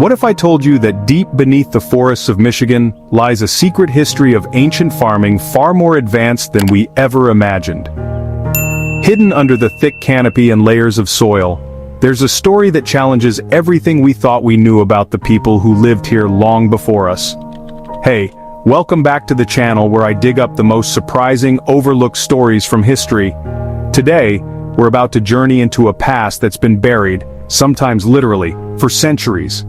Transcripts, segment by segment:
What if I told you that deep beneath the forests of Michigan lies a secret history of ancient farming far more advanced than we ever imagined? Hidden under the thick canopy and layers of soil, there's a story that challenges everything we thought we knew about the people who lived here long before us. Hey, welcome back to the channel where I dig up the most surprising, overlooked stories from history. Today, we're about to journey into a past that's been buried, sometimes literally, for centuries.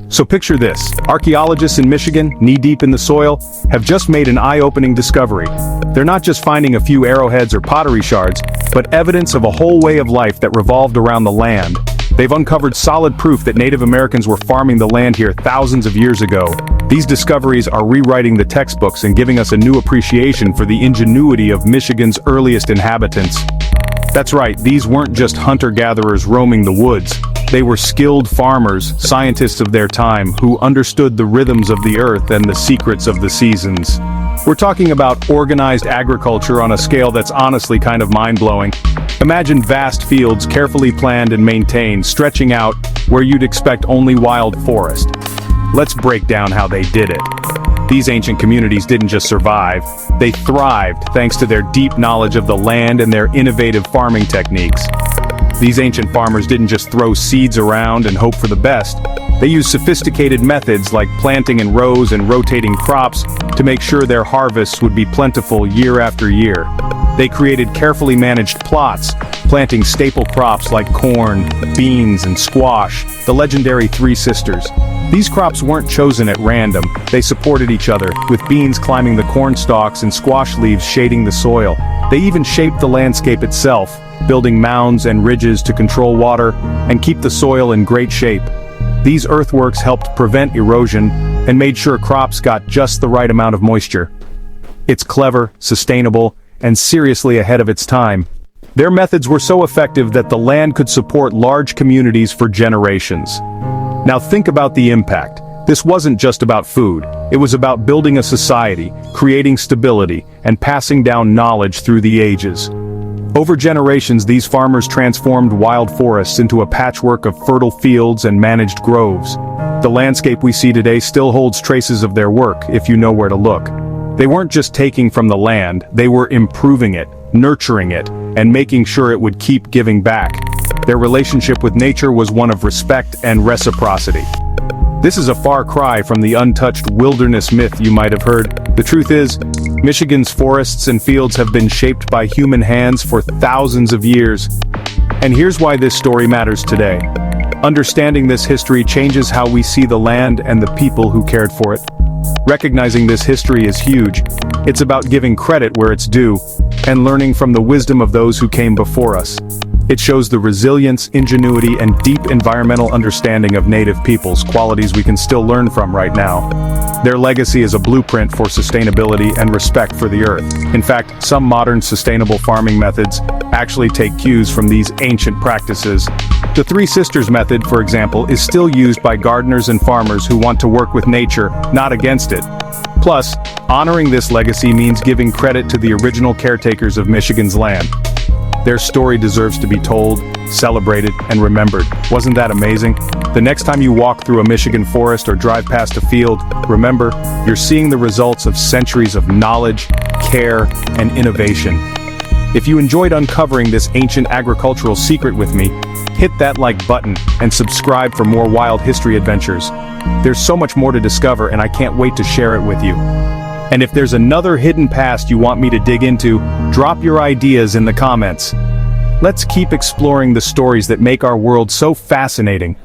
So picture this: archaeologists in Michigan, knee-deep in the soil, have just made an eye-opening discovery. They're not just finding a few arrowheads or pottery shards, but evidence of a whole way of life that revolved around the land. They've uncovered solid proof that Native Americans were farming the land here thousands of years ago. These discoveries are rewriting the textbooks and giving us a new appreciation for the ingenuity of Michigan's earliest inhabitants. That's right, these weren't just hunter-gatherers roaming the woods. They were skilled farmers, scientists of their time, who understood the rhythms of the earth and the secrets of the seasons. We're talking about organized agriculture on a scale that's honestly kind of mind-blowing. Imagine vast fields carefully planned and maintained, stretching out where you'd expect only wild forest. Let's break down how they did it. These ancient communities didn't just survive, they thrived thanks to their deep knowledge of the land and their innovative farming techniques. These ancient farmers didn't just throw seeds around and hope for the best. They used sophisticated methods like planting in rows and rotating crops to make sure their harvests would be plentiful year after year. They created carefully managed plots, planting staple crops like corn, beans, and squash, the legendary Three Sisters. These crops weren't chosen at random, they supported each other, with beans climbing the corn stalks and squash leaves shading the soil. They even shaped the landscape itself, building mounds and ridges to control water and keep the soil in great shape. These earthworks helped prevent erosion and made sure crops got just the right amount of moisture. It's clever, sustainable, and seriously ahead of its time. Their methods were so effective that the land could support large communities for generations. Now think about the impact. This wasn't just about food, it was about building a society, creating stability, and passing down knowledge through the ages. Over generations, these farmers transformed wild forests into a patchwork of fertile fields and managed groves. The landscape we see today still holds traces of their work, if you know where to look. They weren't just taking from the land, they were improving it, nurturing it, and making sure it would keep giving back. Their relationship with nature was one of respect and reciprocity. This is a far cry from the untouched wilderness myth you might have heard. The truth is, Michigan's forests and fields have been shaped by human hands for thousands of years. And here's why this story matters today. Understanding this history changes how we see the land and the people who cared for it. Recognizing this history is huge. It's about giving credit where it's due, and learning from the wisdom of those who came before us. It shows the resilience, ingenuity, and deep environmental understanding of native peoples, qualities we can still learn from right now. Their legacy is a blueprint for sustainability and respect for the earth. In fact, some modern sustainable farming methods actually take cues from these ancient practices. The Three Sisters method, for example, is still used by gardeners and farmers who want to work with nature, not against it. Plus, honoring this legacy means giving credit to the original caretakers of Michigan's land. Their story deserves to be told, celebrated, and remembered. Wasn't that amazing? The next time you walk through a Michigan forest or drive past a field, remember, you're seeing the results of centuries of knowledge, care, and innovation. If you enjoyed uncovering this ancient agricultural secret with me, hit that like button and subscribe for more wild history adventures. There's so much more to discover, and I can't wait to share it with you. And if there's another hidden past you want me to dig into, drop your ideas in the comments. Let's keep exploring the stories that make our world so fascinating.